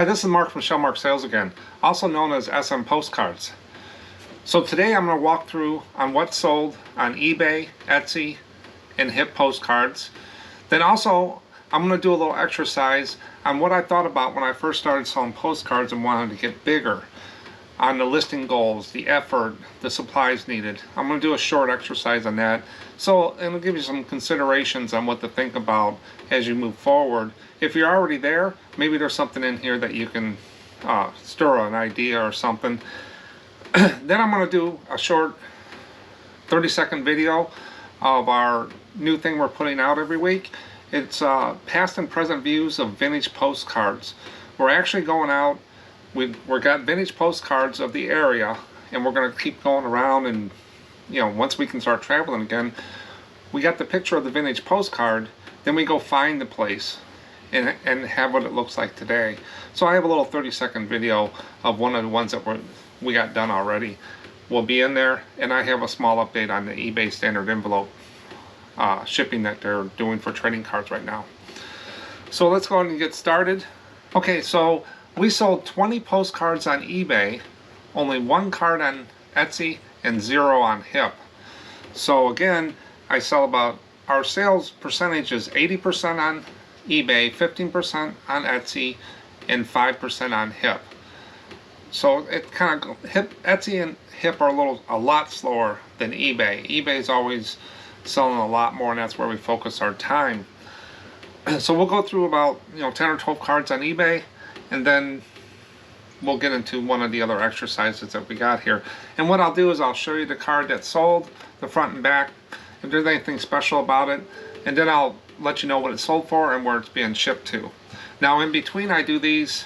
Hi, this is Mark from Shellmark Sales again, also known as SMPostcards. So today I'm going to walk through on what sold on eBay, Etsy, and Hip Postcards. Then also I'm going to do a little exercise on what I thought about when I first started selling postcards and wanted to get bigger, on the listing goals, the effort, the supplies needed. I'm going to do a short exercise on that. So it'll give you some considerations on what to think about as you move forward. If you're already there, maybe there's something in here that you can stir an idea or something. Then I'm going to do a short 30-second video of our new thing we're putting out every week. It's past and present views of vintage postcards. We're actually going out. We've got vintage postcards of the area, and we're going to keep going around, and once we can start traveling again, we got the picture of the vintage postcard, then we go find the place and have what it looks like today. So I have a little 30-second video of one of the ones that we got done already. Will be in there, and I have a small update on the eBay standard envelope shipping that they're doing for trading cards right now. So let's go ahead and get started. Okay, so we sold 20 postcards on eBay, only 1 card on Etsy, and 0 on Hip. So again, I sell about, our sales percentage is 80% on eBay, 15% on Etsy, and 5% on Hip. So it kind of, Etsy and Hip are a lot slower than eBay. eBay is always selling a lot more, and that's where we focus our time. So we'll go through about 10 or 12 cards on eBay, and then we'll get into one of the other exercises that we got here. And what I'll do is I'll show you the card that sold, the front and back, if there's anything special about it, and then I'll let you know what it sold for and where it's being shipped to. Now in between I do these,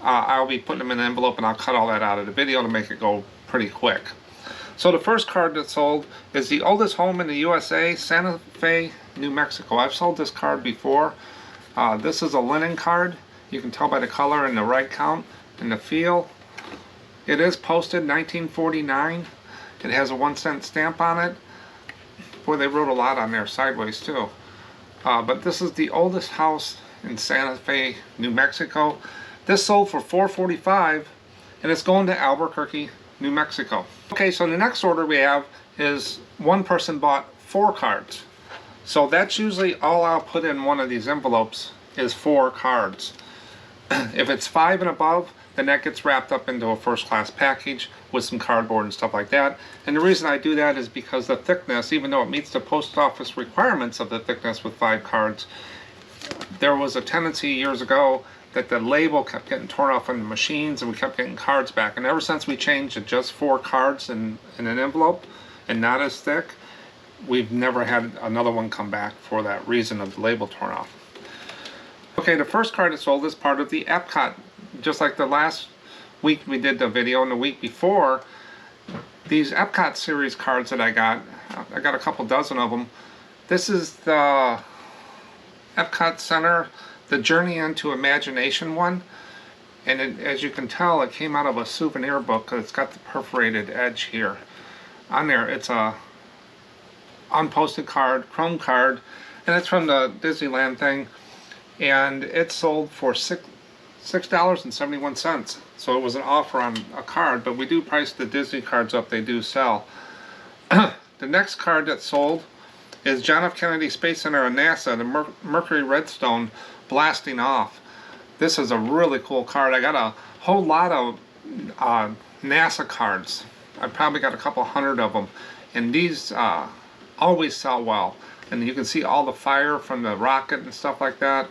I'll be putting them in an envelope, and I'll cut all that out of the video to make it go pretty quick. So the first card that sold is the oldest home in the USA, Santa Fe, New Mexico. I've sold this card before. This is a linen card. You can tell by the color and the right count and the feel. It is posted 1949. It has a 1-cent stamp on it. Boy, they wrote a lot on there sideways too. But this is the oldest house in Santa Fe, New Mexico. This sold for $4.45, and it's going to Albuquerque, New Mexico. Okay, so the next order we have is one person bought 4 cards. So that's usually all I'll put in one of these envelopes is 4 cards. If it's 5 and above, then that gets wrapped up into a first-class package with some cardboard and stuff like that. And the reason I do that is because the thickness, even though it meets the post office requirements of the thickness with 5 cards, there was a tendency years ago that the label kept getting torn off on the machines, and we kept getting cards back. And ever since we changed to just 4 cards in an envelope and not as thick, we've never had another one come back for that reason of the label torn off. Okay, the first card that sold is part of the Epcot. Just like the last week we did the video, and the week before, these Epcot series cards that I got a couple dozen of them. This is the Epcot Center, the Journey into Imagination one, and as you can tell, it came out of a souvenir book because it's got the perforated edge here. On there, it's a unposted card, chrome card, and it's from the Disneyland thing, and it sold for $6.71. So it was an offer on a card, but we do price the Disney cards up, they do sell. The next card that sold is John F. Kennedy Space Center and NASA, the Mercury Redstone blasting off. This is a really cool card. I got a whole lot of NASA cards. I probably got a couple hundred of them, and these always sell well. And you can see all the fire from the rocket and stuff like that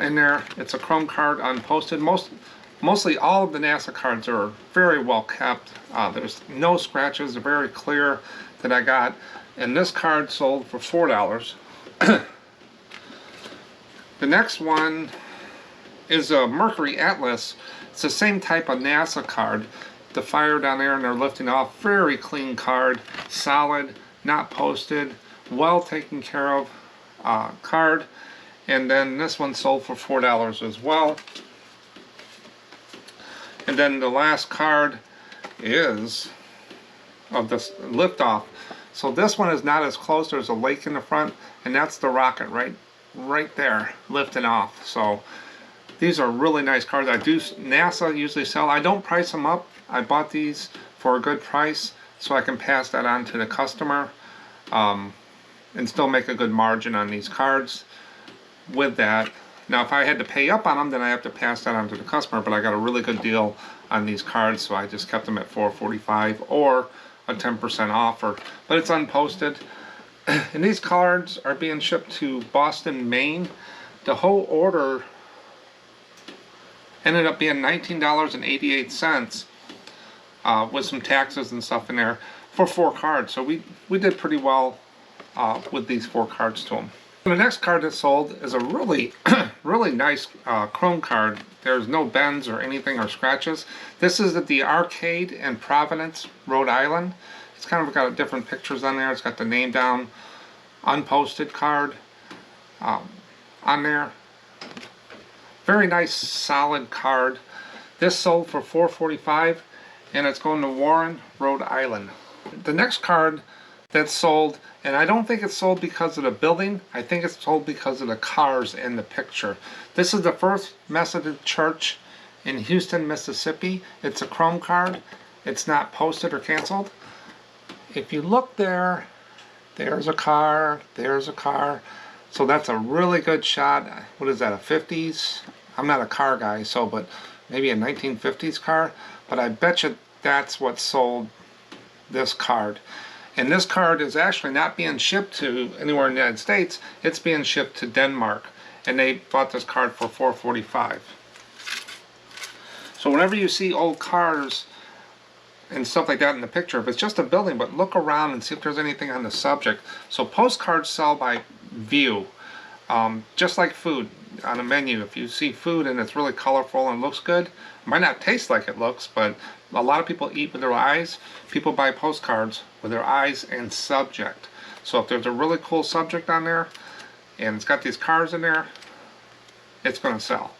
in there. It's a chrome card, unposted. Mostly all of the NASA cards are very well kept. There's no scratches. They're very clear that I got. And this card sold for $4. The next one is a Mercury Atlas. It's the same type of NASA card. The fire down there, and they're lifting off. Very clean card, solid, not posted, well taken care of card. And then this one sold for $4 as well. And then the last card is of this liftoff. So this one is not as close. There's a lake in the front, and that's the rocket right there lifting off. So These are really nice cards. NASA usually sell. I don't price them up. I bought these for a good price so I can pass that on to the customer and still make a good margin on these cards with that. Now if I had to pay up on them, then I have to pass that on to the customer, but I got a really good deal on these cards, so I just kept them at $4.45 or a 10% offer. But it's unposted. And these cards are being shipped to Boston, Maine. The whole order ended up being $19.88 with some taxes and stuff in there for 4 cards. So we did pretty well with these 4 cards to them. The next card that's sold is a really, really nice chrome card. There's no bends or anything or scratches. This is at the Arcade in Providence, Rhode Island. It's kind of got different pictures on there. It's got the name down, unposted card on there. Very nice, solid card. This sold for $4.45, and it's going to Warren, Rhode Island. The next card that's sold, and I don't think it's sold because of the building. I think it's sold because of the cars in the picture. This is the First Methodist Church in Houston, Mississippi. It's a chrome card. It's not posted or canceled. If you look there, there's a car, there's a car. So that's a really good shot. What is that, a 50s? I'm not a car guy, but maybe a 1950s car. But I bet you that's what sold this card. And this card is actually not being shipped to anywhere in the United States. It's being shipped to Denmark. And they bought this card for $4.45. So whenever you see old cars and stuff like that in the picture, if it's just a building, but look around and see if there's anything on the subject. So postcards sell by view. Just like food on a menu. If you see food and it's really colorful and looks good, it might not taste like it looks, but a lot of people eat with their eyes. People buy postcards with their eyes and subject. So if there's a really cool subject on there and it's got these cars in there, it's going to sell.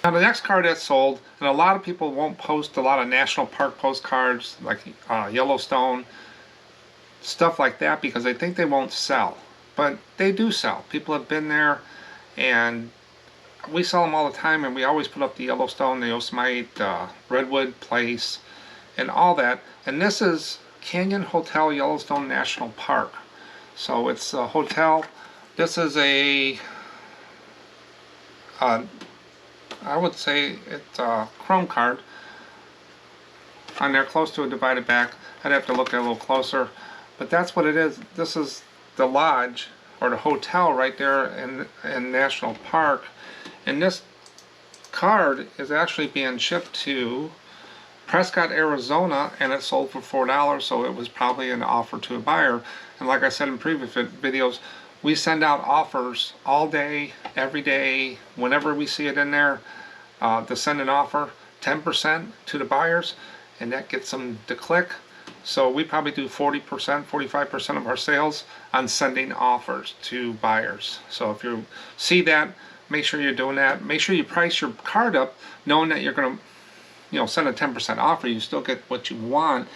Now the next card that's sold, and a lot of people won't post a lot of national park postcards like Yellowstone, stuff like that, because they think they won't sell. But they do sell. People have been there, and we sell them all the time, and we always put up the Yellowstone, the Yosemite, Redwood Place, and all that. And this is Canyon Hotel Yellowstone National Park. So it's a hotel. This is a, I would say it's a chrome card on there, close to a divided back. I'd have to look at it a little closer, but that's what it is. This is the lodge or the hotel right there in National Park, and this card is actually being shipped to Prescott, Arizona, and it sold for $4, so it was probably an offer to a buyer. And like I said in previous videos, we send out offers all day, every day, whenever we see it in there, to send an offer, 10% to the buyers, and that gets them to click. So we probably do 40%, 45% of our sales on sending offers to buyers. So if you see that, make sure you're doing that. Make sure you price your card up, knowing that you're going to, send a 10% offer. You still get what you want,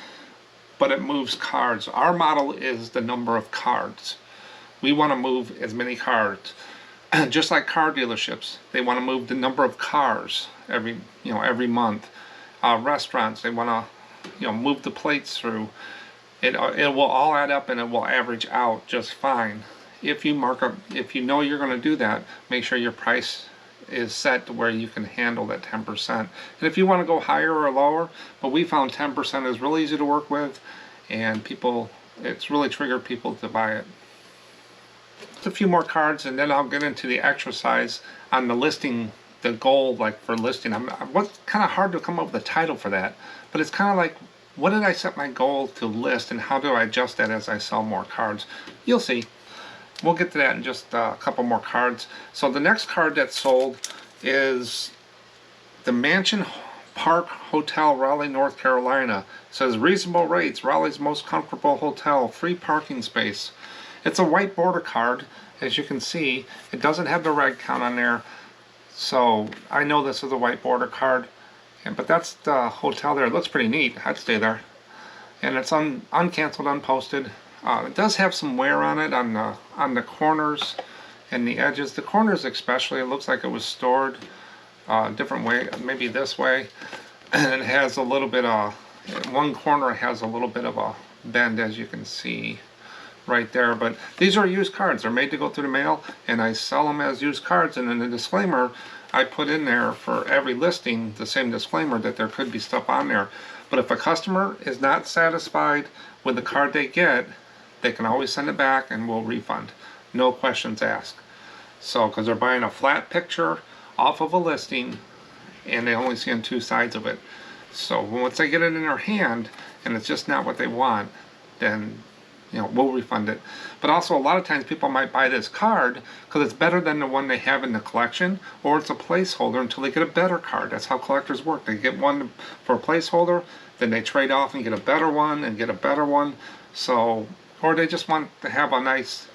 but it moves cards. Our model is the number of cards. We want to move as many cards. Just like car dealerships, they want to move the number of cars every month. Restaurants, they want to move the plates through. It will all add up and it will average out just fine. If you mark up, if you know you're going to do that, make sure your price is set to where you can handle that 10%. And if you want to go higher or lower, but we found 10% is really easy to work with, and it's really triggered people to buy it. Just a few more cards, and then I'll get into the exercise on the listing, the goal, like for listing. What's kind of hard to come up with a title for that, but it's kind of like, what did I set my goal to list, and how do I adjust that as I sell more cards? You'll see. We'll get to that in just a couple more cards. So the next card that's sold is the Mansion Park Hotel, Raleigh, North Carolina. It says reasonable rates, Raleigh's most comfortable hotel, free parking space. It's a white border card, as you can see. It doesn't have the reg count on there, so I know this is a white border card. But that's the hotel there. It looks pretty neat. I'd stay there. And it's uncanceled, unposted. It does have some wear on it on the corners and the edges. The corners especially, it looks like it was stored different way, maybe this way, and it has a little bit of, one corner has a little bit of a bend, as you can see right there. But these are used cards. They're made to go through the mail, and I sell them as used cards. And in the disclaimer, I put in there for every listing the same disclaimer that there could be stuff on there. But if a customer is not satisfied with the card they get, they can always send it back and we'll refund. No questions asked. So, because they're buying a flat picture off of a listing and they only see on two sides of it. So once they get it in their hand and it's just not what they want, then we'll refund it. But also a lot of times people might buy this card because it's better than the one they have in the collection, or it's a placeholder until they get a better card. That's how collectors work. They get one for a placeholder, then they trade off and get a better one and get a better one. So, or they just want to have a nice,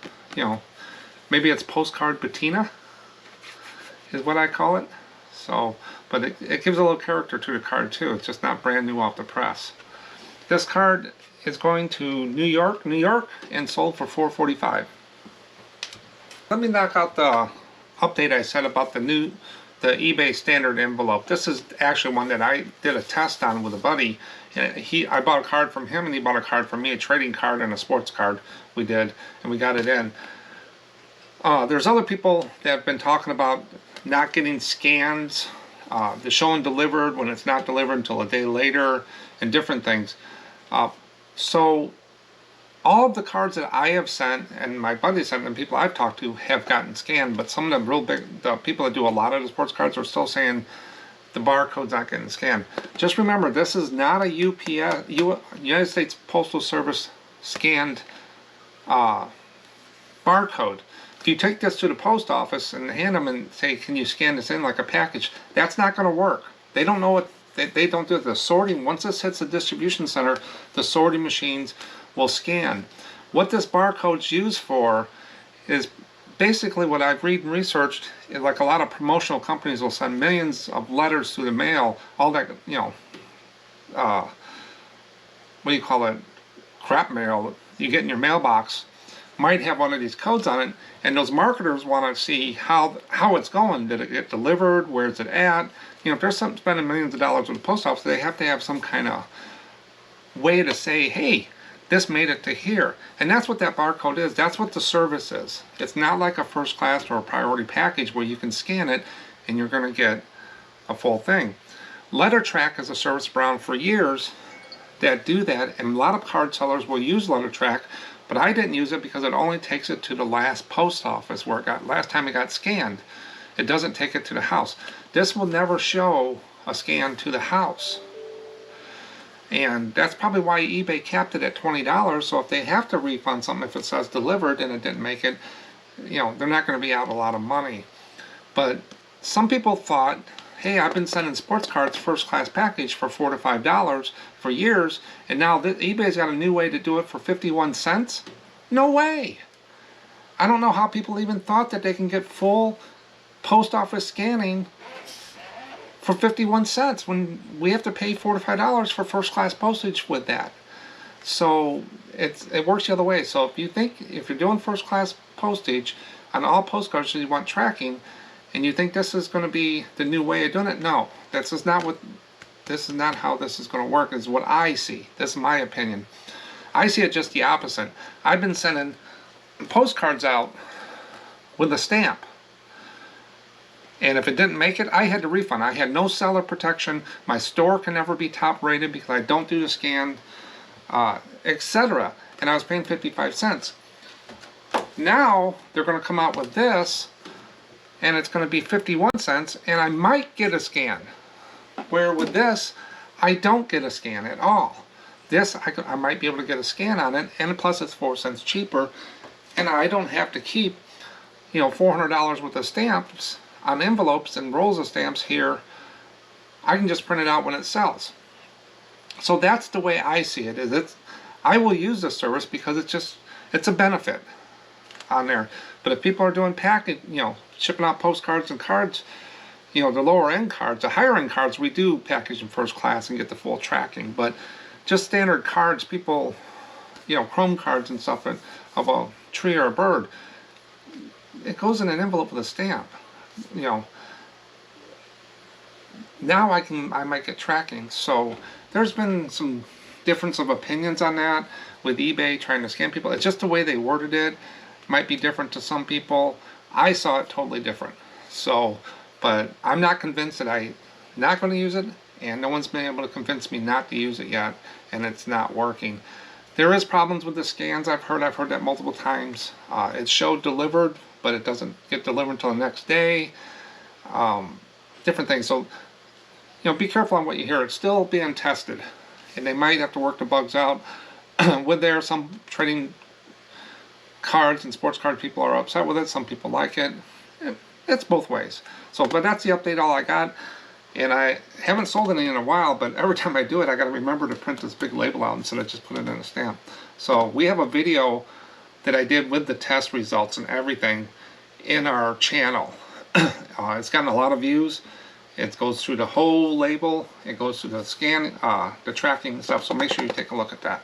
maybe it's postcard patina is what I call it. So, but it gives a little character to the card too. It's just not brand new off the press. This card is going to New York, and sold for $4.45. Let me knock out the update I said about the eBay standard envelope. This is actually one that I did a test on with a buddy. I bought a card from him and he bought a card from me, a trading card and a sports card we did, and we got it in. There's other people that have been talking about not getting scans, the show and delivered when it's not delivered until a day later, and different things. So all of the cards that I have sent and my buddy sent and people I've talked to have gotten scanned, but some of them real big, the people that do a lot of the sports cards are still saying the barcode's not getting scanned. Just remember, this is not a UPS, United States Postal Service scanned barcode. If you take this to the post office and hand them and say, can you scan this in like a package, that's not going to work. They don't know what, they don't do it. The sorting, once this hits the distribution center, the sorting machines will scan. What this barcode's used for is basically what I've read and researched. Like a lot of promotional companies will send millions of letters through the mail, all that, what do you call it, crap mail you get in your mailbox might have one of these codes on it, and those marketers want to see how it's going. Did it get delivered? Where's it at? If they're spending millions of dollars with the post office, they have to have some kind of way to say, hey, this made it to here. And that's what that barcode is. That's what the service is. It's not like a first class or a priority package where you can scan it and you're going to get a full thing. LetterTrack is a service around for years that do that, and a lot of card sellers will use LetterTrack, but I didn't use it because it only takes it to the last post office where it got, last time it got scanned. It doesn't take it to the house. This will never show a scan to the house. And that's probably why eBay capped it at $20. So if they have to refund something, if it says delivered and it didn't make it, they're not going to be out a lot of money. But some people thought, hey, I've been sending sports cards first class package for $4 to $5 for years, and now eBay's got a new way to do it for 51 cents? No way! I don't know how people even thought that they can get full post office scanning for 51 cents when we have to pay $4 to $5 for first class postage with that. So it works the other way. So if you're doing first class postage on all postcards and you want tracking, and you think this is going to be the new way of doing it, no, this is not how this is going to work. Is what I see. This is my opinion. I see it just the opposite. I've been sending postcards out with a stamp, and if it didn't make it, I had to refund. I had no seller protection. My store can never be top rated because I don't do the scan, etc. And I was paying 55 cents. Now they're going to come out with this, and it's going to be 51 cents, and I might get a scan. Where with this, I don't get a scan at all. This, I might be able to get a scan on it, and plus it's 4 cents cheaper, and I don't have to keep, $400 worth of stamps on envelopes and rolls of stamps here. I can just print it out when it sells. So that's the way I see it. I will use this service because it's a benefit on there. But if people are doing shipping out postcards and cards, the lower end cards, the higher end cards, we do package in first class and get the full tracking. But just standard cards, people, chrome cards and stuff of a tree or a bird, it goes in an envelope with a stamp. now I might get tracking. So there's been some difference of opinions on that with eBay trying to scam people. It's just the way they worded it might be different to some people. I saw it totally different. So, but I'm not convinced that I'm not going to use it, and no one's been able to convince me not to use it yet, and it's not working. There is problems with the scans. I've heard that multiple times. It showed delivered, but it doesn't get delivered until the next day. Different things. So, be careful on what you hear. It's still being tested, and they might have to work the bugs out. With there, some trading cards and sports card people are upset with it. Some people like it. It's both ways. So, but that's the update, all I got. And I haven't sold any in a while, but every time I do it, I got to remember to print this big label out instead of just put it in a stamp. So we have a video that I did with the test results and everything in our channel. It's gotten a lot of views. It goes through the whole label. It goes through the scan, the tracking and stuff. So make sure you take a look at that.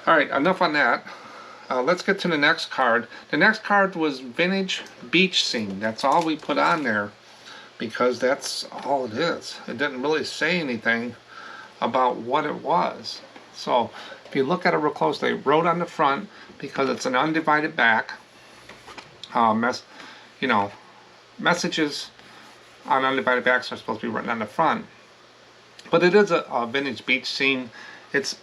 All right, enough on that. Let's get to the next card. The next card was Vintage Beach Scene. That's all we put on there because that's all it is. It didn't really say anything about what it was. So if you look at it real close, they wrote on the front, because it's an undivided back. Messages on undivided backs are supposed to be written on the front. But it is a vintage beach scene. It's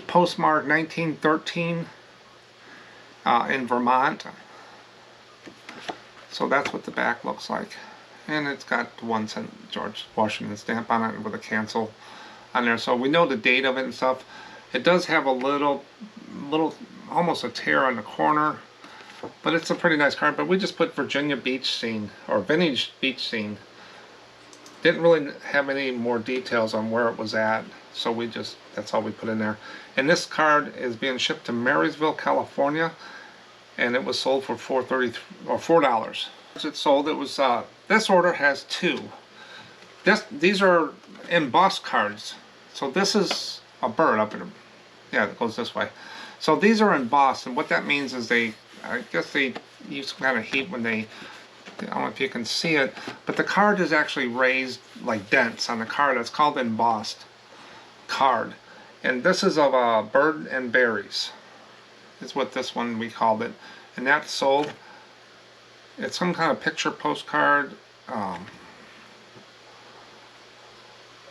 postmarked 1913 in Vermont. So that's what the back looks like. And it's got the 1 cent George Washington stamp on it with a cancel on there. So we know the date of it and stuff. It does have a little, almost a tear on the corner. But it's a pretty nice card. But we just put Virginia Beach Scene, or Vintage Beach Scene. Didn't really have any more details on where it was at. So that's all we put in there. And this card is being shipped to Marysville, California. And it was sold for $4. It sold. It was this order has 2. These are embossed cards. So this is a bird up in them. Yeah, it goes this way. So these are embossed, and what that means is I guess they use some kind of heat when I don't know if you can see it, but the card is actually raised like dents on the card. It's called embossed card. And this is of bird and berries. Is what this one we called it. And that's sold. It's some kind of picture postcard.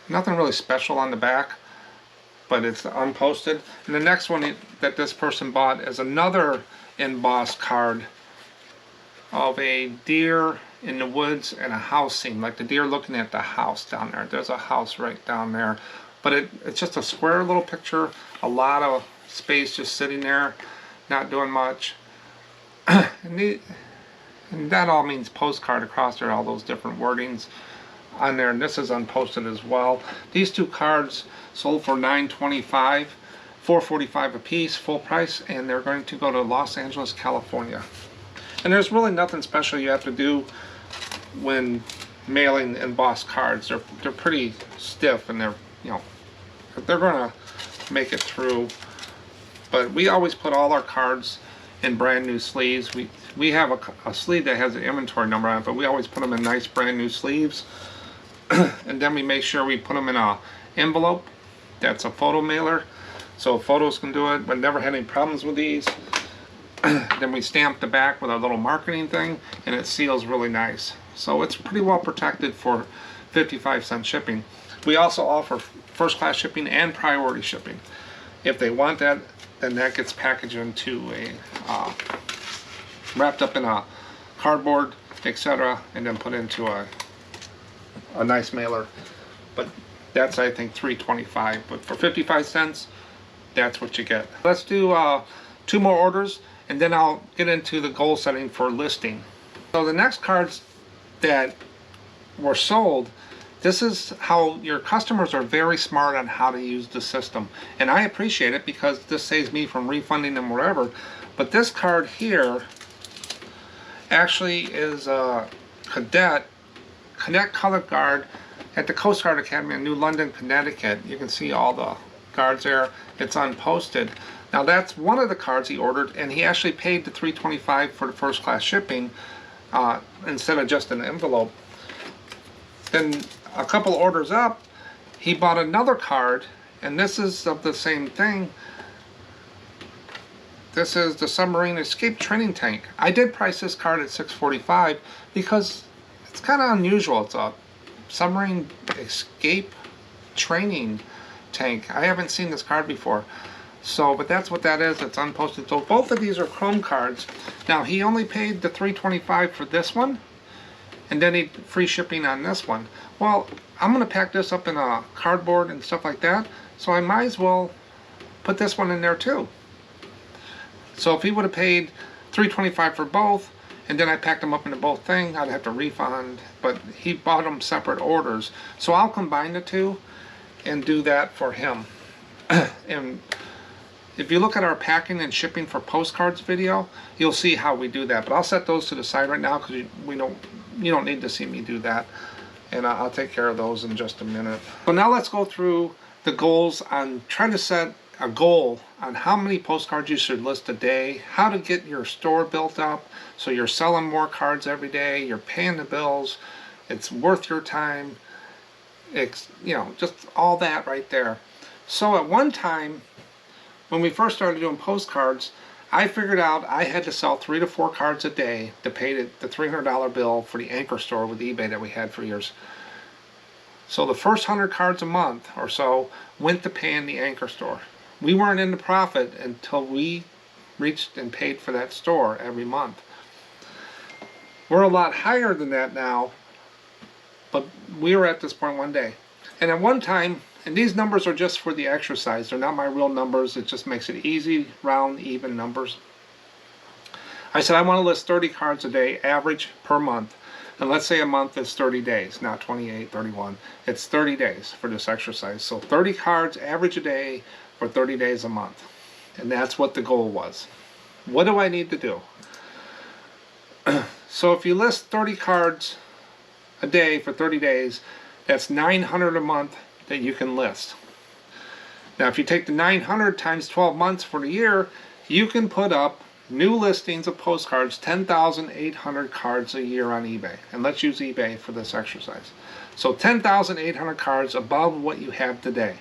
Nothing really special on the back, but it's unposted. And the next one that this person bought is another embossed card of a deer in the woods and a house scene, like the deer looking at the house down there. There's a house right down there, but it's just a square little picture, a lot of space just sitting there, not doing much. And that all means postcard across there, all those different wordings on there. And this is unposted as well. These 2 cards sold for $9.25, $4.45 a piece, full price, and they're going to go to Los Angeles, California. And there's really nothing special you have to do when mailing embossed cards. They're pretty stiff, and they're going to make it through. But we always put all our cards in brand new sleeves. We have a sleeve that has an inventory number on it, but we always put them in nice brand new sleeves. And then we make sure we put them in an envelope that's a photo mailer, so photos can do it. We've never had any problems with these. Then we stamp the back with our little marketing thing, and it seals really nice. So it's pretty well protected for 55-cent shipping. We also offer first class shipping and priority shipping. If they want that, then that gets packaged into wrapped up in a cardboard, etc., and then put into a nice mailer. But that's, I think, $3.25. But for 55 cents, that's what you get. Let's do 2 more orders, and then I'll get into the goal setting for listing. So the next cards that were sold, this is how your customers are very smart on how to use the system. And I appreciate it because this saves me from refunding them wherever. But this card here actually is a cadet color guard at the Coast Guard Academy in New London, Connecticut. You can see all the guards there. It's unposted. Now that's one of the cards he ordered, and he actually paid the $3.25 for the first class shipping instead of just an envelope. Then a couple orders up, he bought another card, and this is of the same thing. This is the Submarine Escape Training Tank. I did price this card at $6.45 because it's kind of unusual. It's a Submarine Escape Training Tank. I haven't seen this card before. So, but that's what that is. It's unposted. So both of these are Chrome cards. Now, he only paid the $3.25 for this one, and then he free shipping on this one. Well, I'm going to pack this up in a cardboard and stuff like that, so I might as well put this one in there too. So if he would have paid $3.25 for both, and then I packed them up into both things, I'd have to refund, but he bought them separate orders. So I'll combine the two and do that for him. And if you look at our packing and shipping for postcards video, you'll see how we do that. But I'll set those to the side right now because you don't need to see me do that. And I'll take care of those in just a minute. But now let's go through the goals on trying to set a goal on how many postcards you should list a day, how to get your store built up so you're selling more cards every day, you're paying the bills, it's worth your time, it's, you know, just all that right there. So at one time, when we first started doing postcards, I figured out I had to sell 3 to 4 cards a day to pay the $300 bill for the anchor store with eBay that we had for years. So the first 100 cards a month or so went to paying the anchor store. We weren't in the profit until we reached and paid for that store every month. We're a lot higher than that now, but we were at this point one day. And at one time, and these numbers are just for the exercise, they're not my real numbers, it just makes it easy, round, even numbers. I said I want to list 30 cards a day, average per month. And let's say a month is 30 days, not 28, 31. It's 30 days for this exercise. So 30 cards, average a day, for 30 days a month. And that's what the goal was. What do I need to do? So if you list 30 cards a day for 30 days, that's 900 a month that you can list. Now if you take the 900 times 12 months for the year, you can put up new listings of postcards, 10,800 cards a year on eBay. And let's use eBay for this exercise. So 10,800 cards above what you have today.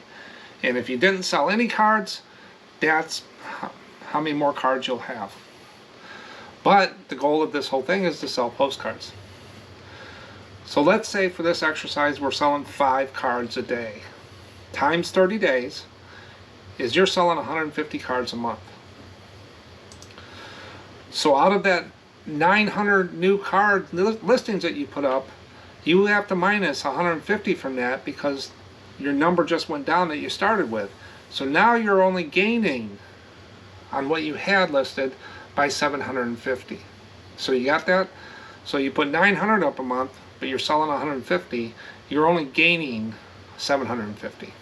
And if you didn't sell any cards, that's how many more cards you'll have. But the goal of this whole thing is to sell postcards. So let's say for this exercise we're selling 5 cards a day. Times 30 days is you're selling 150 cards a month. So out of that 900 new card listings that you put up, you have to minus 150 from that because your number just went down that you started with. So now you're only gaining on what you had listed by 750. So you got that? So you put 900 up a month, but you're selling 150, you're only gaining 750.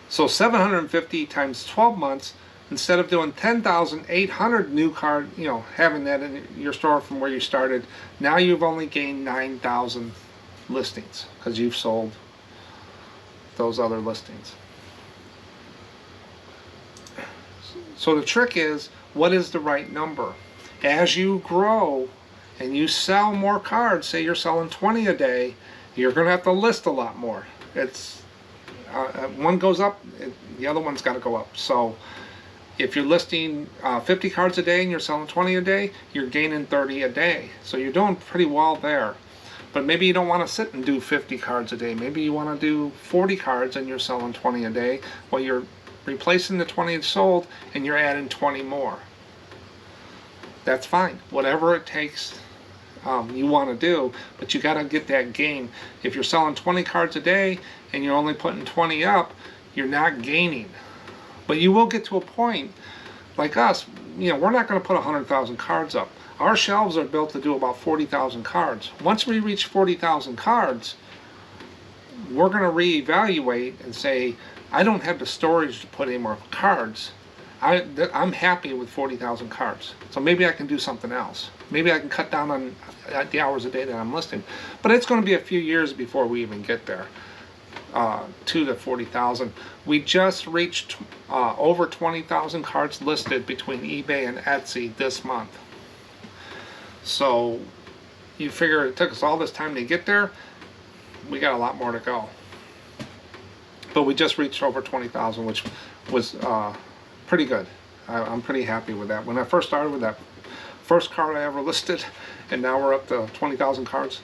So 750 times 12 months, instead of doing 10,800 new card, you know, having that in your store from where you started, now you've only gained 9,000 listings because you've sold those other listings. So the trick is, what is the right number? As you grow and you sell more cards, say you're selling 20 a day, you're going to have to list a lot more. It's one goes up, the other one's got to go up. So if you're listing 50 cards a day and you're selling 20 a day, you're gaining 30 a day. So you're doing pretty well there. But maybe you don't want to sit and do 50 cards a day. Maybe you want to do 40 cards and you're selling 20 a day. Well, you're replacing the 20 sold and you're adding 20 more. That's fine. Whatever it takes you want to do, but you got to get that gain. If you're selling 20 cards a day and you're only putting 20 up, you're not gaining. But you will get to a point, like us, you know, we're not going to put 100,000 cards up. Our shelves are built to do about 40,000 cards. Once we reach 40,000 cards, we're going to reevaluate and say, I don't have the storage to put any more cards. I'm happy with 40,000 cards. So maybe I can do something else. Maybe I can cut down on the hours a day that I'm listing. But it's going to be a few years before we even get there to the 40,000. We just reached over 20,000 cards listed between eBay and Etsy this month. So you figure it took us all this time to get there. We got a lot more to go. But we just reached over 20,000, which was pretty good. I'm pretty happy with that. When I first started with that first card I ever listed, and now we're up to 20,000 cards,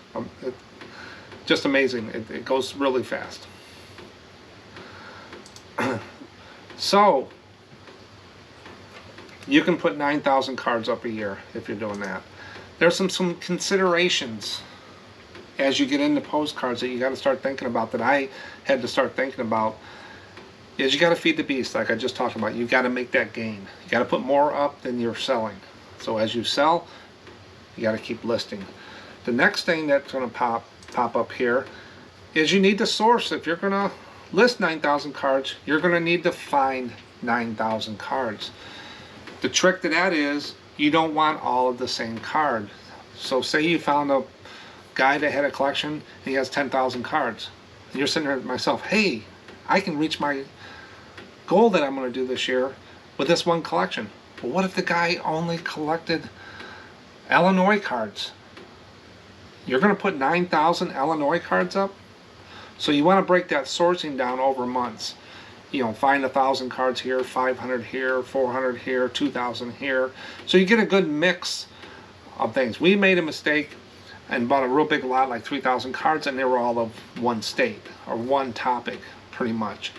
just amazing. It goes really fast. So you can put 9,000 cards up a year if you're doing that. There's some considerations as you get into postcards that you got to start thinking about, that I had to start thinking about, is you got to feed the beast, like I just talked about. You got to make that gain. You got to put more up than you're selling. So as you sell, you got to keep listing. The next thing that's going to pop up here is you need to source. If you're going to list 9,000 cards, you're going to need to find 9,000 cards. The trick to that is you don't want all of the same card. So say you found a guy that had a collection and he has 10,000 cards. And you're sitting there with myself, hey, I can reach my goal that I'm going to do this year with this one collection. But what if the guy only collected Illinois cards? You're going to put 9,000 Illinois cards up? So you want to break that sourcing down over months. You know, find 1,000 cards here, 500 here, 400 here, 2,000 here. So you get a good mix of things. We made a mistake and bought a real big lot, like 3,000 cards, and they were all of one state or one topic, pretty much.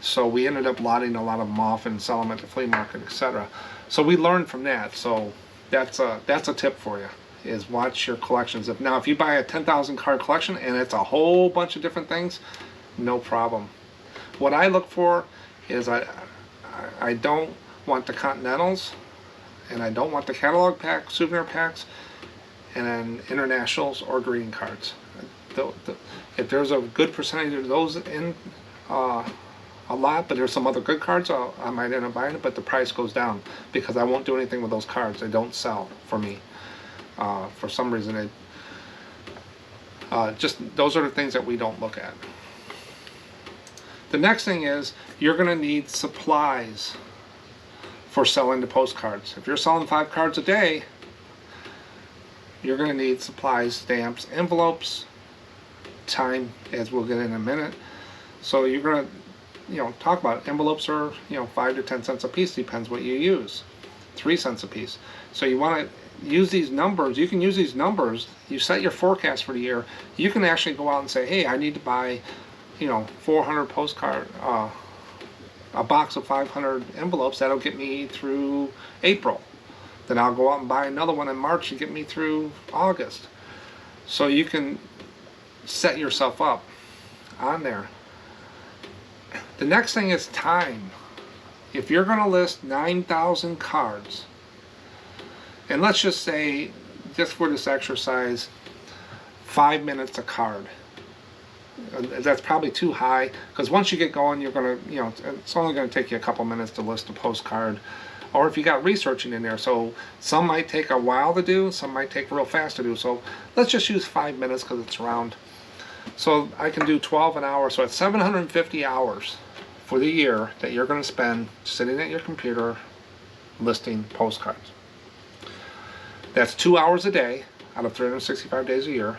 So we ended up lotting a lot of them off and selling them at the flea market, etc. So we learned from that. So that's a tip for you, is watch your collections. If you buy a 10,000 card collection and it's a whole bunch of different things, no problem. What I look for is I don't want the Continentals, and I don't want the catalog pack, souvenir packs, and then internationals or greeting cards. If there's a good percentage of those in a lot, but there's some other good cards, I might end up buying it, but the price goes down because I won't do anything with those cards. They don't sell for me. For some reason, just those are the things that we don't look at. The next thing is you're going to need supplies for selling the postcards. If you're selling 5 cards a day, you're going to need supplies, stamps, envelopes, time, as we'll get in a minute. So you're going to, talk about it. Envelopes are, 5 to 10 cents a piece, depends what you use. 3 cents a piece. So you want to use these numbers. You can use these numbers. You set your forecast for the year. You can actually go out and say, hey, I need to buy 400 postcard, a box of 500 envelopes. That'll get me through April. Then I'll go out and buy another one in March to get me through August. So you can set yourself up on there. The next thing is time. If you're going to list 9,000 cards, and let's just say, just for this exercise, 5 minutes a card. That's probably too high, because once you get going, you're going to, it's only going to take you a couple minutes to list a postcard. Or if you got researching in there, so some might take a while to do, some might take real fast to do. So let's just use 5 minutes because it's round. So I can do 12 an hour, so it's 750 hours for the year that you're going to spend sitting at your computer listing postcards. That's 2 hours a day out of 365 days a year.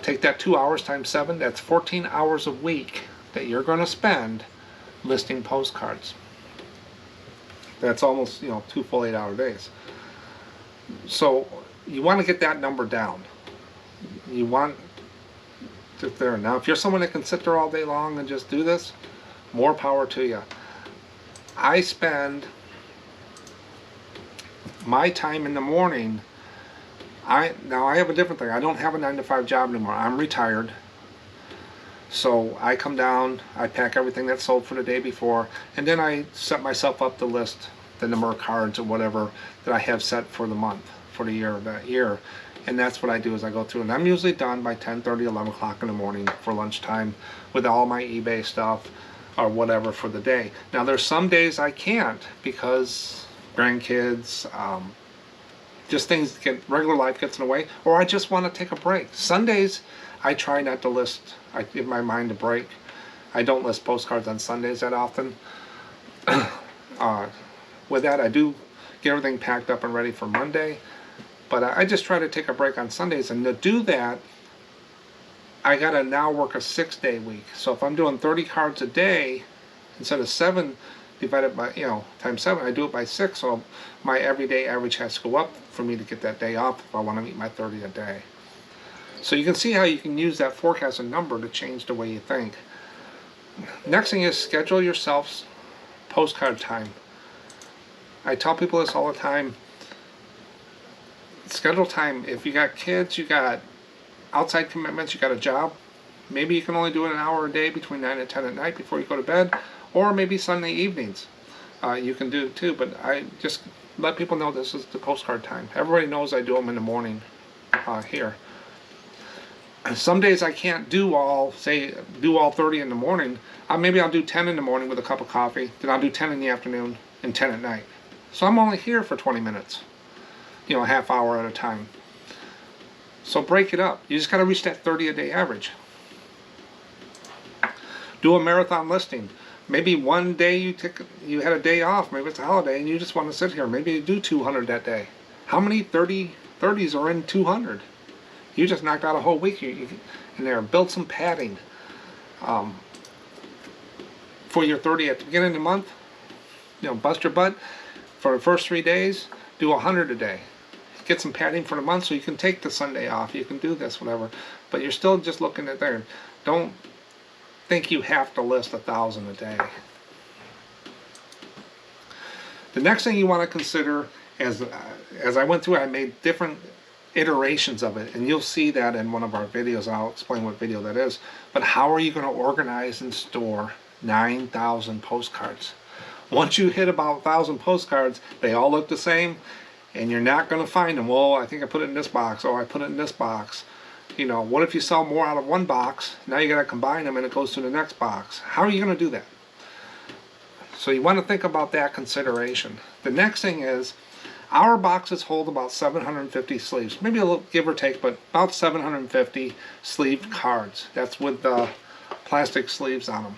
Take that 2 hours times 7, that's 14 hours a week that you're going to spend listing postcards. That's almost, 2 full 8-hour days. So you want to get that number down. You want to there. Now, if you're someone that can sit there all day long and just do this, more power to you. I spend my time in the morning. Now I have a different thing. I don't have a 9-to-5 job anymore. I'm retired. So I come down, I pack everything that's sold for the day before, and then I set myself up to list the number of cards or whatever that I have set for the month, for the year, that year. And that's what I do, is I go through, and I'm usually done by 10:30, 11 o'clock in the morning for lunchtime with all my eBay stuff or whatever for the day. Now there's some days I can't because grandkids, just things get, regular life gets in the way, or I just want to take a break. Sundays, I try not to list. I give my mind a break. I don't list postcards on Sundays that often. With that, I do get everything packed up and ready for Monday. But I just try to take a break on Sundays, and to do that, I gotta now work a 6-day week. So if I'm doing 30 cards a day, instead of 7 divided by, times 7, I do it by 6. So my everyday average has to go up for me to get that day off if I want to meet my 30 a day. So you can see how you can use that forecasted number to change the way you think. Next thing is schedule yourself postcard time. I tell people this all the time. Schedule time. If you got kids, you got outside commitments, you got a job, maybe you can only do it an hour a day between 9 and 10 at night before you go to bed, or maybe Sunday evenings. You can do it too, but I just let people know this is the postcard time. Everybody knows I do them in the morning here. Some days I can't do all 30 in the morning. Maybe I'll do 10 in the morning with a cup of coffee, then I'll do 10 in the afternoon and 10 at night. So I'm only here for 20 minutes, a half hour at a time. So break it up. You just got to reach that 30 a day average. Do a marathon listing. Maybe one day you had a day off, maybe it's a holiday, and you just want to sit here. Maybe you do 200 that day. How many 30s are in 200? You just knocked out a whole week in there. Build some padding for your 30 at the beginning of the month. Bust your butt for the first 3 days. Do 100 a day. Get some padding for the month so you can take the Sunday off. You can do this, whatever. But you're still just looking at there. Don't think you have to list 1,000 a day. The next thing you want to consider, as I went through, I made different iterations of it, and you'll see that in one of our videos. I'll explain what video that is. But how are you going to organize and store 9,000 postcards? Once you hit about 1,000 postcards, they all look the same, and you're not going to find them. Well, I think I put it in this box, or I put it in this box. What if you sell more out of one box? Now you got to combine them and it goes to the next box. How are you going to do that? So you want to think about that consideration. The next thing is, our boxes hold about 750 sleeves. Maybe a little give or take, but about 750 sleeved cards. That's with the plastic sleeves on them.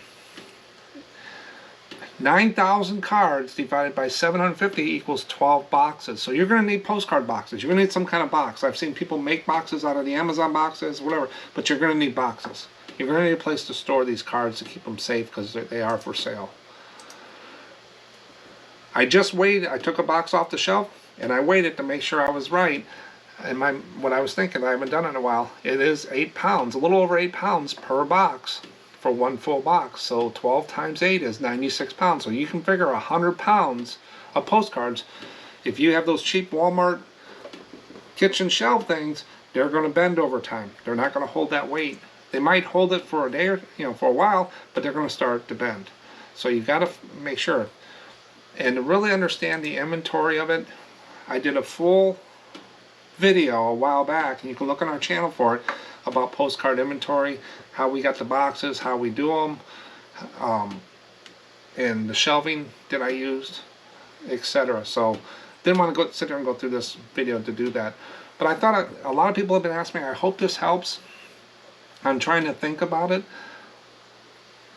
9,000 cards divided by 750 equals 12 boxes. So you're going to need postcard boxes. You're going to need some kind of box. I've seen people make boxes out of the Amazon boxes, whatever, but you're going to need boxes. You're going to need a place to store these cards to keep them safe because they are for sale. I just weighed, I took a box off the shelf and I weighed it to make sure I was right. And what I was thinking, I haven't done it in a while, it is 8 pounds, a little over 8 pounds per box. For one full box. So 12 times 8 is 96 pounds. So you can figure 100 pounds of postcards. If you have those cheap Walmart kitchen shelf things, they're going to bend over time. They're not going to hold that weight. They might hold it for a day or for a while, but they're going to start to bend. So you got to make sure. And to really understand the inventory of it, I did a full video a while back, and you can look on our channel for it, about postcard inventory, how we got the boxes, how we do them, and the shelving that I used, etc. So didn't want to sit there and go through this video to do that. But I thought a lot of people have been asking me, I hope this helps. I'm trying to think about it.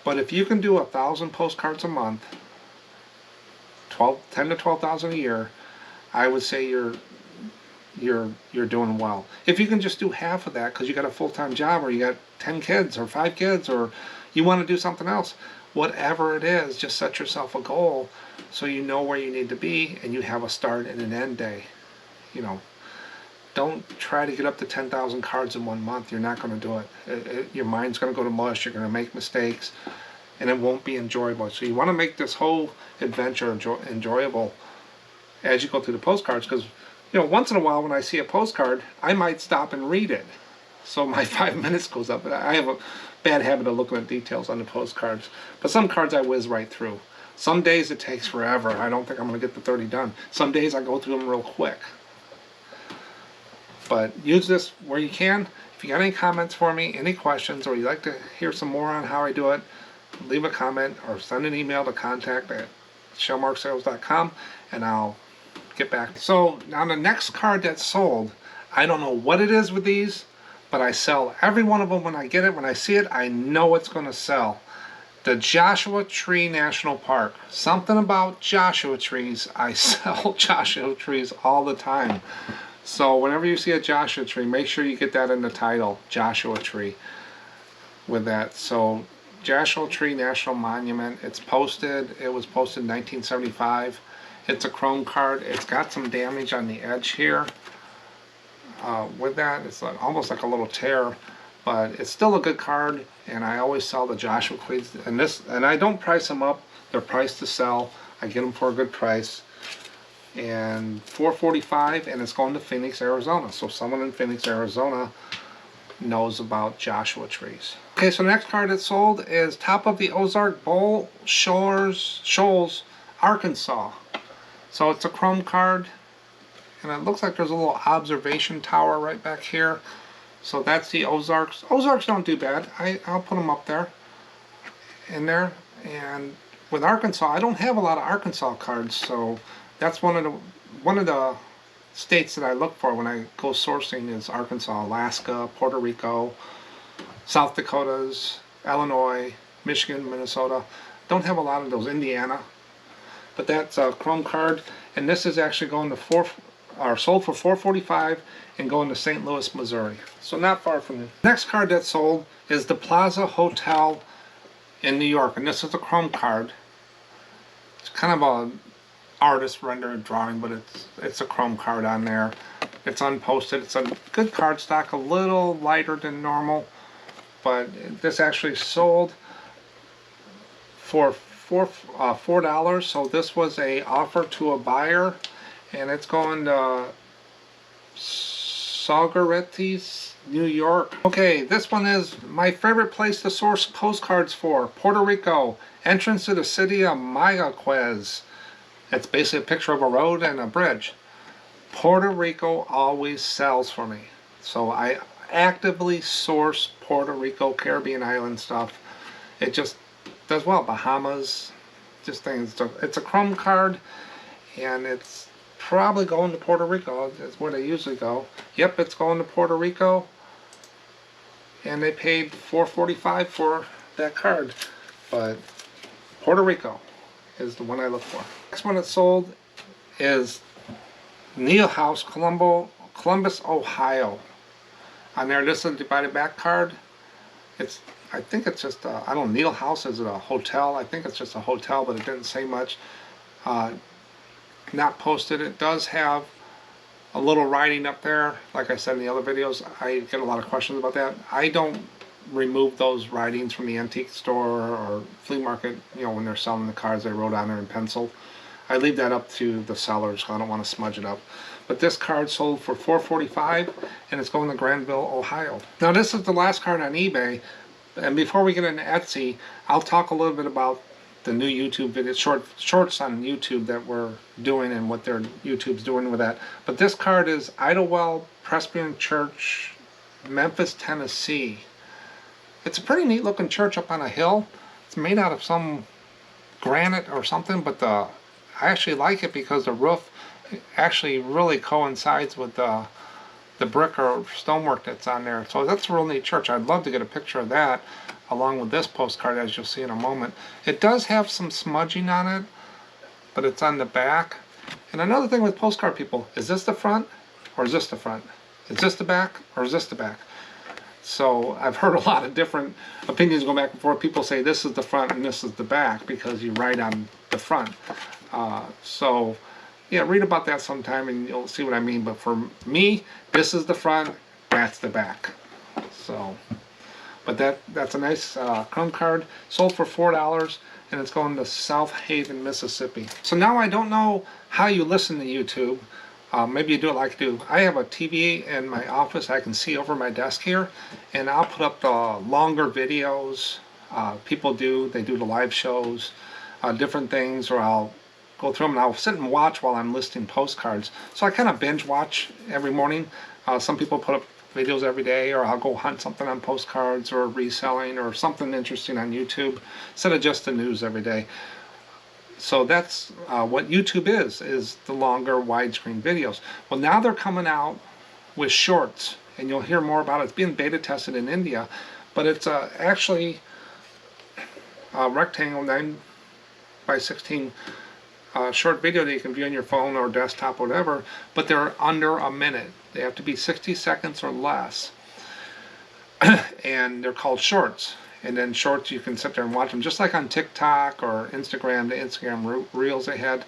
But if you can do 1,000 postcards a month, 10 to 12,000 a year, I would say you're doing well. If you can just do half of that because you got a full-time job, or you got 10 kids or 5 kids, or you want to do something else, whatever it is, just set yourself a goal so you know where you need to be and you have a start and an end day. Don't try to get up to 10,000 cards in 1 month. You're not going to do it. Your mind's going to go to mush. You're going to make mistakes and it won't be enjoyable. So you want to make this whole adventure enjoyable as you go through the postcards, because once in a while when I see a postcard, I might stop and read it. So my 5 minutes goes up. I have a bad habit of looking at details on the postcards. But some cards I whiz right through. Some days it takes forever. I don't think I'm going to get the 30 done. Some days I go through them real quick. But use this where you can. If you got any comments for me, any questions, or you'd like to hear some more on how I do it, leave a comment or send an email to contact@shellmarksales.com and I'll get back. So now the next card that's sold, I don't know what it is with these, but I sell every one of them when I get it. When I see it, I know it's going to sell. The Joshua Tree National Park. Something about Joshua trees. I sell Joshua trees all the time. So whenever you see a Joshua tree, make sure you get that in the title, Joshua Tree, with that. So Joshua Tree National Monument, it was posted in 1975. It's a chrome card. It's got some damage on the edge here. With that, it's like, almost like a little tear, but it's still a good card, and I always sell the Joshua Trees, and I don't price them up. They're priced to sell. I get them for a good price, and $4.45, and it's going to Phoenix, Arizona. So someone in Phoenix, Arizona knows about Joshua trees. Okay, so the next card that's sold is Top of the Ozark Bowl, Shoals, Arkansas. So it's a chrome card, and it looks like there's a little observation tower right back here. So that's the Ozarks. Ozarks don't do bad. I'll put them up there, in there. And with Arkansas, I don't have a lot of Arkansas cards, so that's one of the states that I look for when I go sourcing is Arkansas, Alaska, Puerto Rico, South Dakotas, Illinois, Michigan, Minnesota. Don't have a lot of those. Indiana. But that's a chrome card, and this is actually going to sold for $4.45 and going to St. Louis, Missouri. So not far from here. Next card that's sold is the Plaza Hotel in New York, and this is a chrome card. It's kind of a artist rendered drawing, but it's a chrome card on there. It's unposted. It's a good card stock, a little lighter than normal, but this actually sold for $4. So this was a offer to a buyer, and it's going to Saugerties, New York. Okay, this one is my favorite place to source postcards for. Puerto Rico, entrance to the city of Mayaguez. It's basically a picture of a road and a bridge. Puerto Rico always sells for me. So I actively source Puerto Rico, Caribbean island stuff. It just does well. Bahamas, just things. It's a chrome card, and it's probably going to Puerto Rico. That's where they usually go. Yep, it's going to Puerto Rico, and they paid $4.45 for that card. But Puerto Rico is the one I look for. Next one that's sold is Neil House, Columbus, Ohio. On there, this is a divided back card. I think it's just I don't know, Neil House, is it a hotel? I think it's just a hotel, but it didn't say much. Not posted. It does have a little writing up there. Like I said in the other videos, I get a lot of questions about that. I don't remove those writings from the antique store or flea market, when they're selling the cards they wrote on there in pencil. I leave that up to the sellers. I don't want to smudge it up. But this card sold for $4.45, and it's going to Granville, Ohio. Now this is the last card on eBay, and before we get into Etsy, I'll talk a little bit about the new YouTube videos, shorts on YouTube that we're doing and what their YouTube's doing with that. But this card is Idlewild Presbyterian Church, Memphis, Tennessee. It's a pretty neat looking church up on a hill. It's made out of some granite or something, but I actually like it because the roof actually really coincides with the brick or stonework that's on there. So that's a real neat church. I'd love to get a picture of that along with this postcard, as you'll see in a moment. It does have some smudging on it, but it's on the back. And another thing with postcard people, is this the front or is this the front? Is this the back or is this the back? So I've heard a lot of different opinions go back and forth. People say this is the front and this is the back because you write on the front. So yeah, read about that sometime and you'll see what I mean. But for me, this is the front, that's the back. So, but that's a nice chrome card. Sold for $4, and it's going to South Haven, Mississippi. So now I don't know how you listen to YouTube. Maybe you do it like I do. I have a TV in my office I can see over my desk here, and I'll put up the longer videos people do. They do the live shows, different things, or I'll go through them and I'll sit and watch while I'm listing postcards. So I kind of binge watch every morning. Some people put up videos every day, or I'll go hunt something on postcards or reselling or something interesting on YouTube instead of just the news every day. So that's what YouTube is the longer widescreen videos. Well, now they're coming out with shorts, and you'll hear more about it. It's being beta tested in India, but it's actually a rectangle 9 by 16 short video that you can view on your phone or desktop, whatever, but they're under a minute. They have to be 60 seconds or less. And they're called shorts. And then shorts, you can sit there and watch them just like on TikTok or Instagram, the Instagram Reels they had.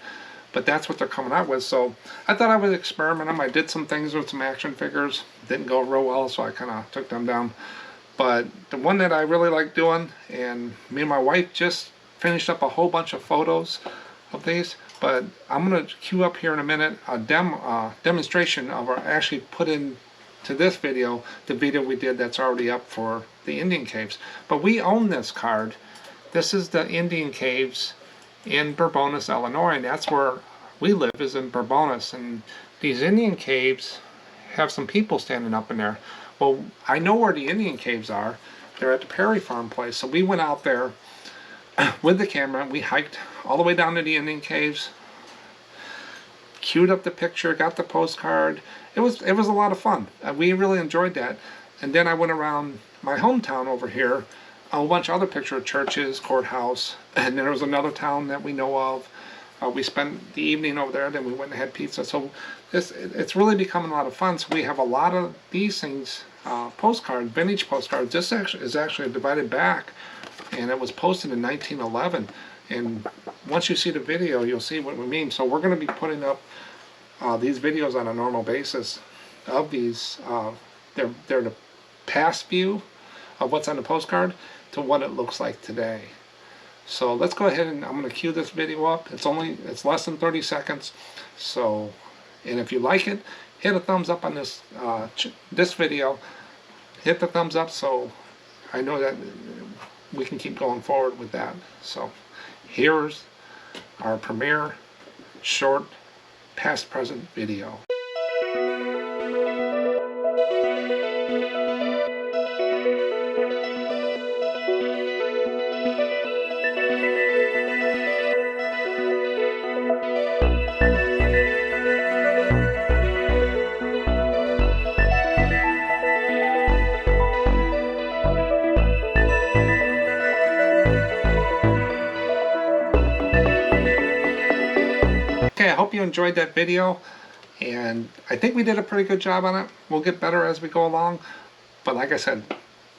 But that's what they're coming out with. So I thought I would experiment them. I did some things with some action figures. Didn't go real well, so I kind of took them down. But the one that I really like doing, and me and my wife just finished up a whole bunch of photos of these. But I'm going to cue up here in a minute a demonstration of our actually put in to this video, the video we did that's already up for the Indian Caves. But we own this card. This is the Indian Caves in Bourbonnais, Illinois, and that's where we live, is in Bourbonnais. And these Indian Caves have some people standing up in there. Well, I know where the Indian Caves are. They're at the Perry Farm place. So we went out there with the camera. We hiked all the way down to the Indian Caves, queued up the picture, got the postcard. It was a lot of fun. We really enjoyed that. And then I went around my hometown over here, a whole bunch of other pictures of churches, courthouse, and there was another town that we know of. We spent the evening over there, then we went and had pizza. So it's really becoming a lot of fun. So we have a lot of these things, postcards, vintage postcards. This is actually divided back, and it was posted in 1911. And once you see the video, you'll see what we mean. So we're going to be putting up these videos on a normal basis of these. They're the past view of what's on the postcard to what it looks like today. So let's go ahead and I'm going to cue this video up. It's less than 30 seconds. So, and if you like it, hit a thumbs up on this this video. Hit the thumbs up so I know that we can keep going forward with that. So here's our premiere short past present video. Okay, I hope you enjoyed that video, and I think we did a pretty good job on it. We'll get better as we go along, but like I said,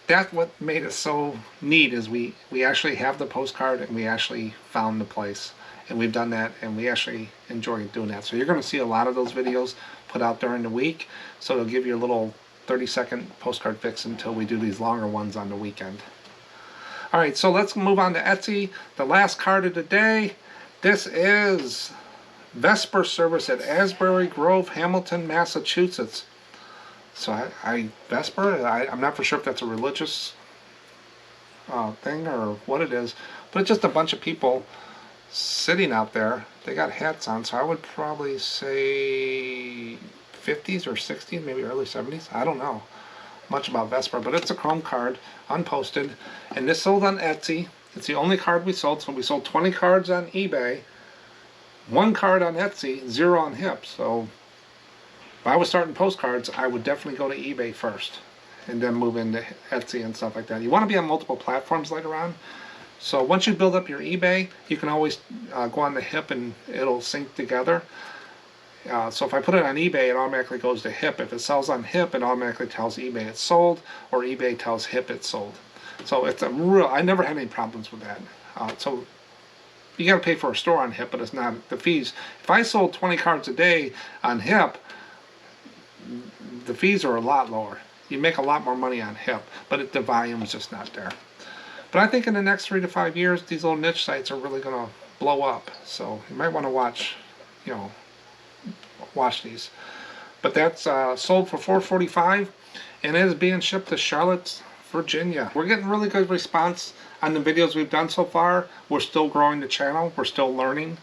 that's what made it so neat, is we actually have the postcard and we actually found the place, and we've done that, and we actually enjoy doing that. So you're going to see a lot of those videos put out during the week, so it'll give you a little 30-second postcard fix until we do these longer ones on the weekend. Alright, so let's move on to Etsy. The last card of the day. This is Vesper service at Asbury Grove, Hamilton, Massachusetts. So Vesper, I'm not for sure if that's a religious thing or what it is, but it's just a bunch of people sitting out there. They got hats on, so I would probably say 50s or 60s, maybe early 70s. I don't know much about Vesper, but it's a chrome card, unposted, and this sold on Etsy. It's the only card we sold, so we sold 20 cards on eBay, 1 card on Etsy, 0 on HIP. So if I was starting postcards, I would definitely go to eBay first and then move into Etsy and stuff like that. You want to be on multiple platforms later on. So once you build up your eBay, you can always go on the HIP and it'll sync together. So if I put it on eBay, it automatically goes to HIP. If it sells on HIP, it automatically tells eBay it's sold, or eBay tells HIP it's sold. So it's a real, I never had any problems with that. So you got to pay for a store on HIP, but it's not the fees. If I sold 20 cards a day on HIP, the fees are a lot lower. You make a lot more money on HIP, but the volume's just not there. But I think in the next 3 to 5 years, these little niche sites are really going to blow up. So you might want to watch these. But that's sold for $4.45, and it is being shipped to Charlotte, Virginia. We're getting really good response on the videos we've done so far. We're still growing the channel. We're still learning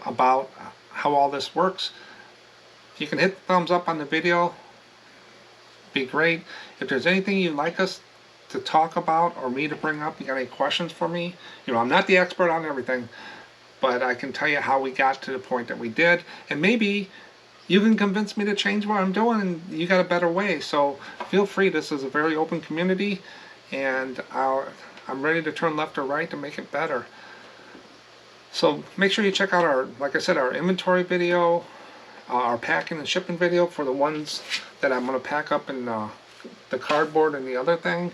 about how all this works. You can hit the thumbs up on the video. Be great. If there's anything you'd like us to talk about or me to bring up, you got any questions for me? I'm not the expert on everything, but I can tell you how we got to the point that we did, and maybe you can convince me to change what I'm doing and you got a better way. So feel free. This is a very open community, and I'm ready to turn left or right to make it better. So make sure you check out our, like I said, our inventory video, our packing and shipping video for the ones that I'm going to pack up in the cardboard and the other thing.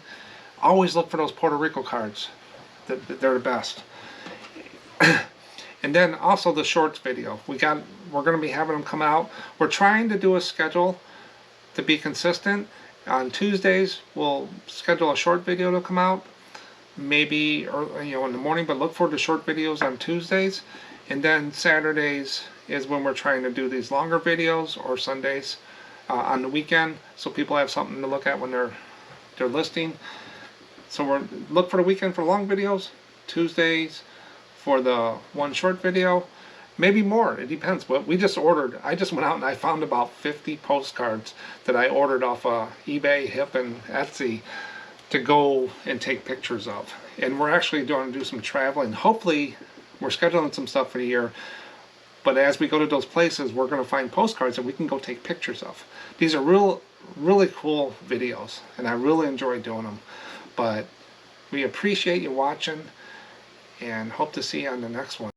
Always look for those Puerto Rico cards. They're the best. And then also the shorts video. We're going to be having them come out. We're trying to do a schedule to be consistent. On Tuesdays, we'll schedule a short video to come out. Maybe in the morning, but look for the short videos on Tuesdays. And then Saturdays is when we're trying to do these longer videos, or Sundays on the weekend, so people have something to look at when they're listing. So look for the weekend for long videos, Tuesdays for the one short video, maybe more, it depends. But I just went out and I found about 50 postcards that I ordered off eBay, Hip, and Etsy to go and take pictures of. And we're actually going to do some traveling. Hopefully we're scheduling some stuff for the year, but as we go to those places, we're going to find postcards that we can go take pictures of. These are really cool videos, and I really enjoy doing them. But we appreciate you watching, and hope to see you on the next one.